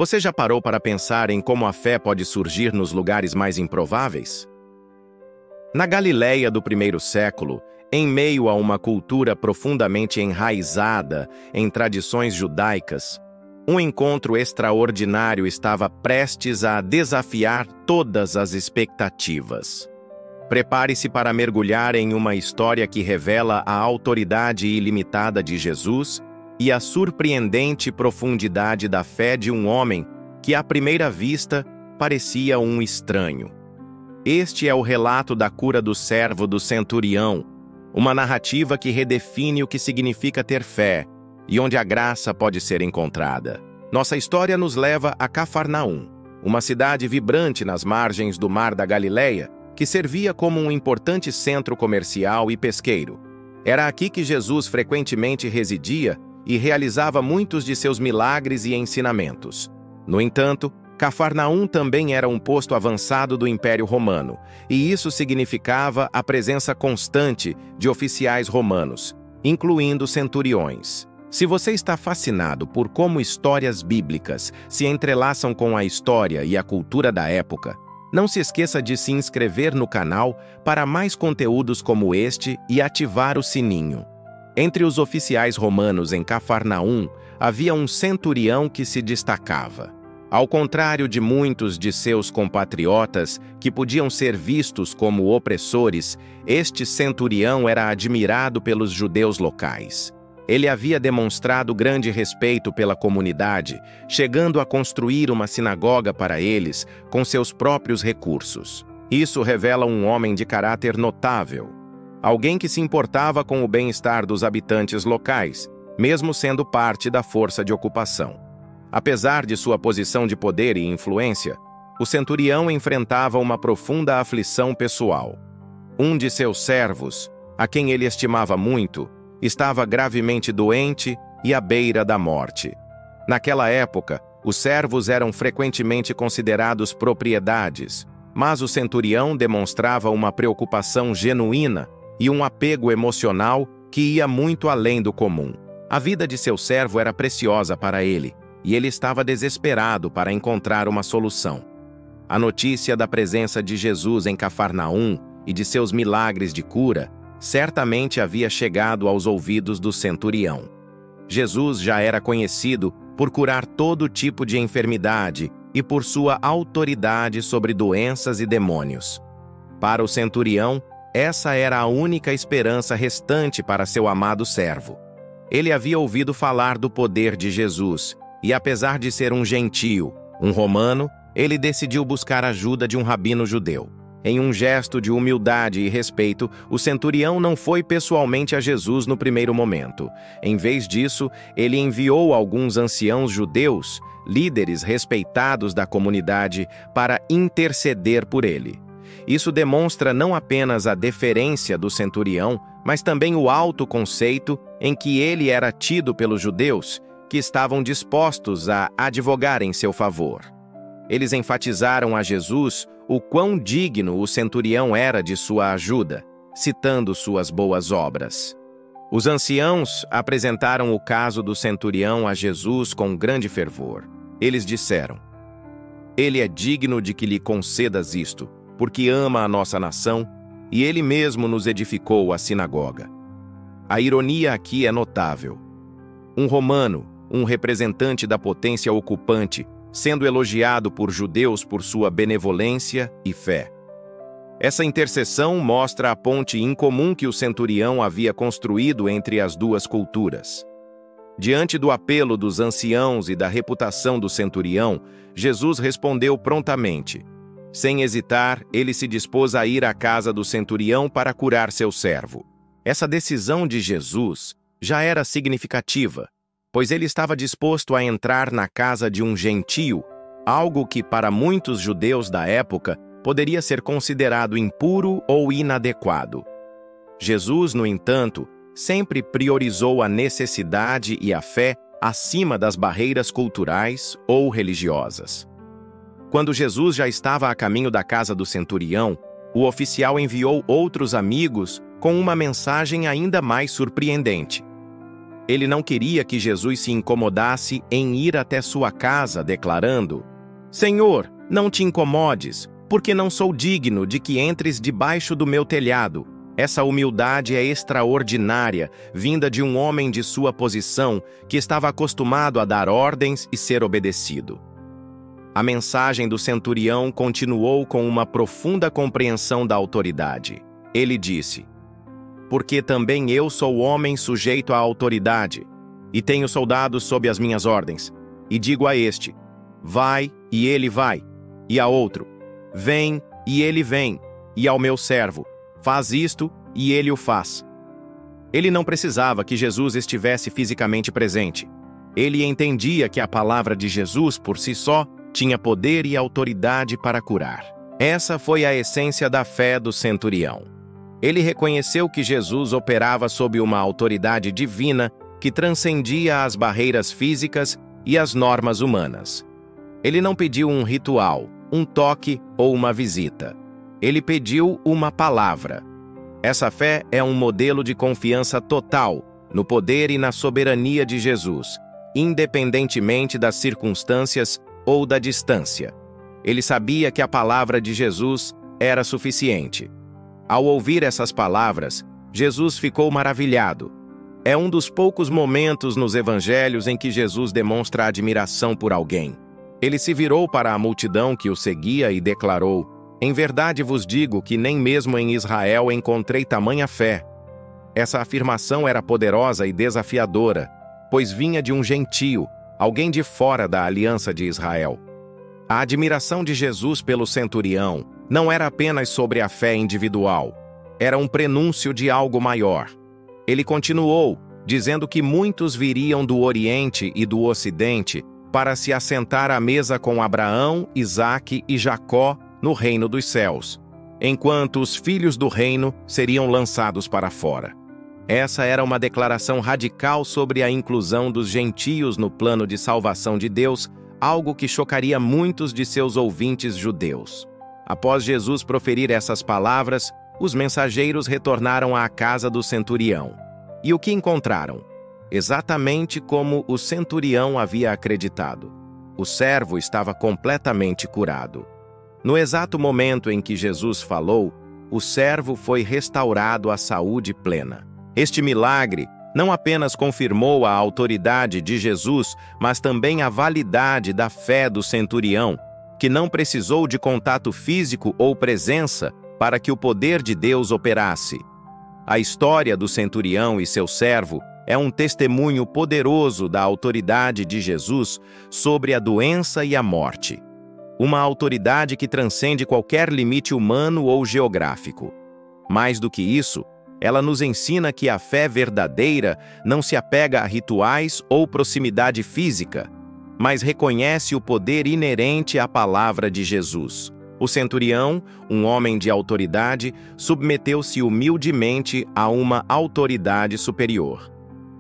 Você já parou para pensar em como a fé pode surgir nos lugares mais improváveis? Na Galileia do primeiro século, em meio a uma cultura profundamente enraizada em tradições judaicas, um encontro extraordinário estava prestes a desafiar todas as expectativas. Prepare-se para mergulhar em uma história que revela a autoridade ilimitada de Jesus e a surpreendente profundidade da fé de um homem que, à primeira vista, parecia um estranho. Este é o relato da cura do servo do centurião, uma narrativa que redefine o que significa ter fé e onde a graça pode ser encontrada. Nossa história nos leva a Cafarnaum, uma cidade vibrante nas margens do Mar da Galileia, que servia como um importante centro comercial e pesqueiro. Era aqui que Jesus frequentemente residia e realizava muitos de seus milagres e ensinamentos. No entanto, Cafarnaum também era um posto avançado do Império Romano, e isso significava a presença constante de oficiais romanos, incluindo centuriões. Se você está fascinado por como histórias bíblicas se entrelaçam com a história e a cultura da época, não se esqueça de se inscrever no canal para mais conteúdos como este e ativar o sininho. Entre os oficiais romanos em Cafarnaum, havia um centurião que se destacava. Ao contrário de muitos de seus compatriotas, que podiam ser vistos como opressores, este centurião era admirado pelos judeus locais. Ele havia demonstrado grande respeito pela comunidade, chegando a construir uma sinagoga para eles com seus próprios recursos. Isso revela um homem de caráter notável, alguém que se importava com o bem-estar dos habitantes locais, mesmo sendo parte da força de ocupação. Apesar de sua posição de poder e influência, o centurião enfrentava uma profunda aflição pessoal. Um de seus servos, a quem ele estimava muito, estava gravemente doente e à beira da morte. Naquela época, os servos eram frequentemente considerados propriedades, mas o centurião demonstrava uma preocupação genuína e um apego emocional que ia muito além do comum. A vida de seu servo era preciosa para ele, e ele estava desesperado para encontrar uma solução. A notícia da presença de Jesus em Cafarnaum e de seus milagres de cura certamente havia chegado aos ouvidos do centurião. Jesus já era conhecido por curar todo tipo de enfermidade e por sua autoridade sobre doenças e demônios. Para o centurião, essa era a única esperança restante para seu amado servo. Ele havia ouvido falar do poder de Jesus, e apesar de ser um gentio, um romano, ele decidiu buscar a ajuda de um rabino judeu. Em um gesto de humildade e respeito, o centurião não foi pessoalmente a Jesus no primeiro momento. Em vez disso, ele enviou alguns anciãos judeus, líderes respeitados da comunidade, para interceder por ele. Isso demonstra não apenas a deferência do centurião, mas também o alto conceito em que ele era tido pelos judeus, que estavam dispostos a advogar em seu favor. Eles enfatizaram a Jesus o quão digno o centurião era de sua ajuda, citando suas boas obras. Os anciãos apresentaram o caso do centurião a Jesus com grande fervor. Eles disseram: "Ele é digno de que lhe concedas isto, porque ama a nossa nação, e ele mesmo nos edificou a sinagoga." A ironia aqui é notável. Um romano, um representante da potência ocupante, sendo elogiado por judeus por sua benevolência e fé. Essa intercessão mostra a ponte incomum que o centurião havia construído entre as duas culturas. Diante do apelo dos anciãos e da reputação do centurião, Jesus respondeu prontamente. Sem hesitar, ele se dispôs a ir à casa do centurião para curar seu servo. Essa decisão de Jesus já era significativa, pois ele estava disposto a entrar na casa de um gentio, algo que para muitos judeus da época poderia ser considerado impuro ou inadequado. Jesus, no entanto, sempre priorizou a necessidade e a fé acima das barreiras culturais ou religiosas. Quando Jesus já estava a caminho da casa do centurião, o oficial enviou outros amigos com uma mensagem ainda mais surpreendente. Ele não queria que Jesus se incomodasse em ir até sua casa, declarando: Senhor, não te incomodes, porque não sou digno de que entres debaixo do meu telhado. Essa humildade é extraordinária, vinda de um homem de sua posição, que estava acostumado a dar ordens e ser obedecido. A mensagem do centurião continuou com uma profunda compreensão da autoridade. Ele disse: Porque também eu sou homem sujeito à autoridade, e tenho soldados sob as minhas ordens. E digo a este: vai, e ele vai, e a outro: vem, e ele vem, e ao meu servo: faz isto, e ele o faz. Ele não precisava que Jesus estivesse fisicamente presente. Ele entendia que a palavra de Jesus, por si só, tinha poder e autoridade para curar. Essa foi a essência da fé do centurião. Ele reconheceu que Jesus operava sob uma autoridade divina que transcendia as barreiras físicas e as normas humanas. Ele não pediu um ritual, um toque ou uma visita. Ele pediu uma palavra. Essa fé é um modelo de confiança total no poder e na soberania de Jesus, independentemente das circunstâncias ou da distância. Ele sabia que a palavra de Jesus era suficiente. Ao ouvir essas palavras, Jesus ficou maravilhado. É um dos poucos momentos nos evangelhos em que Jesus demonstra admiração por alguém. Ele se virou para a multidão que o seguia e declarou: Em verdade vos digo que nem mesmo em Israel encontrei tamanha fé. Essa afirmação era poderosa e desafiadora, pois vinha de um gentio, alguém de fora da aliança de Israel. A admiração de Jesus pelo centurião não era apenas sobre a fé individual, era um prenúncio de algo maior. Ele continuou, dizendo que muitos viriam do Oriente e do Ocidente para se assentar à mesa com Abraão, Isaque e Jacó no reino dos céus, enquanto os filhos do reino seriam lançados para fora. Essa era uma declaração radical sobre a inclusão dos gentios no plano de salvação de Deus, algo que chocaria muitos de seus ouvintes judeus. Após Jesus proferir essas palavras, os mensageiros retornaram à casa do centurião. E o que encontraram? Exatamente como o centurião havia acreditado. O servo estava completamente curado. No exato momento em que Jesus falou, o servo foi restaurado à saúde plena. Este milagre não apenas confirmou a autoridade de Jesus, mas também a validade da fé do centurião, que não precisou de contato físico ou presença para que o poder de Deus operasse. A história do centurião e seu servo é um testemunho poderoso da autoridade de Jesus sobre a doença e a morte. Uma autoridade que transcende qualquer limite humano ou geográfico. Mais do que isso, ela nos ensina que a fé verdadeira não se apega a rituais ou proximidade física, mas reconhece o poder inerente à palavra de Jesus. O centurião, um homem de autoridade, submeteu-se humildemente a uma autoridade superior.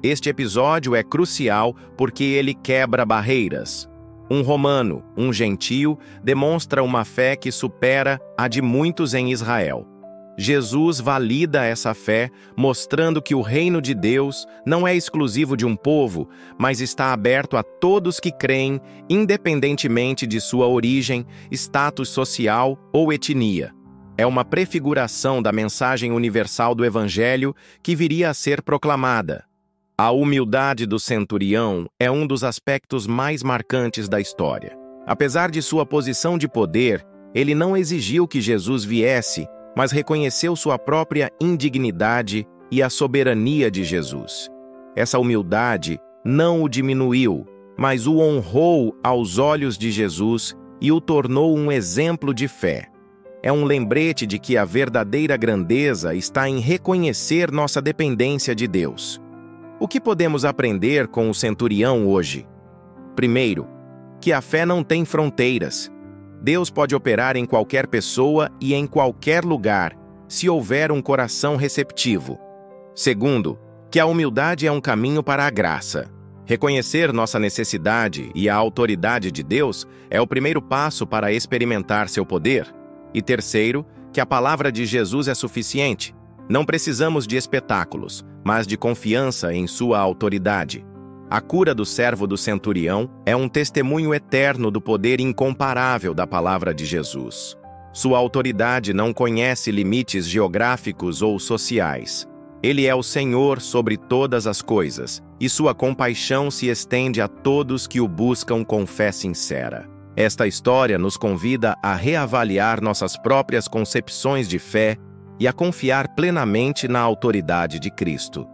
Este episódio é crucial porque ele quebra barreiras. Um romano, um gentio, demonstra uma fé que supera a de muitos em Israel. Jesus valida essa fé, mostrando que o reino de Deus não é exclusivo de um povo, mas está aberto a todos que creem, independentemente de sua origem, status social ou etnia. É uma prefiguração da mensagem universal do Evangelho que viria a ser proclamada. A humildade do centurião é um dos aspectos mais marcantes da história. Apesar de sua posição de poder, ele não exigiu que Jesus viesse, mas reconheceu sua própria indignidade e a soberania de Jesus. Essa humildade não o diminuiu, mas o honrou aos olhos de Jesus e o tornou um exemplo de fé. É um lembrete de que a verdadeira grandeza está em reconhecer nossa dependência de Deus. O que podemos aprender com o centurião hoje? Primeiro, que a fé não tem fronteiras. Deus pode operar em qualquer pessoa e em qualquer lugar, se houver um coração receptivo. Segundo, que a humildade é um caminho para a graça. Reconhecer nossa necessidade e a autoridade de Deus é o primeiro passo para experimentar seu poder. E terceiro, que a palavra de Jesus é suficiente. Não precisamos de espetáculos, mas de confiança em sua autoridade. A cura do servo do centurião é um testemunho eterno do poder incomparável da palavra de Jesus. Sua autoridade não conhece limites geográficos ou sociais. Ele é o Senhor sobre todas as coisas, e sua compaixão se estende a todos que o buscam com fé sincera. Esta história nos convida a reavaliar nossas próprias concepções de fé e a confiar plenamente na autoridade de Cristo.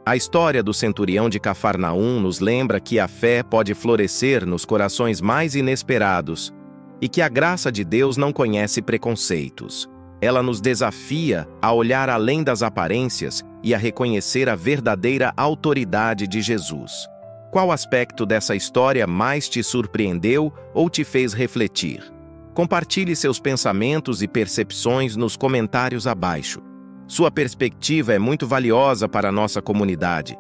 A história do centurião de Cafarnaum nos lembra que a fé pode florescer nos corações mais inesperados e que a graça de Deus não conhece preconceitos. Ela nos desafia a olhar além das aparências e a reconhecer a verdadeira autoridade de Jesus. Qual aspecto dessa história mais te surpreendeu ou te fez refletir? Compartilhe seus pensamentos e percepções nos comentários abaixo. Sua perspectiva é muito valiosa para a nossa comunidade.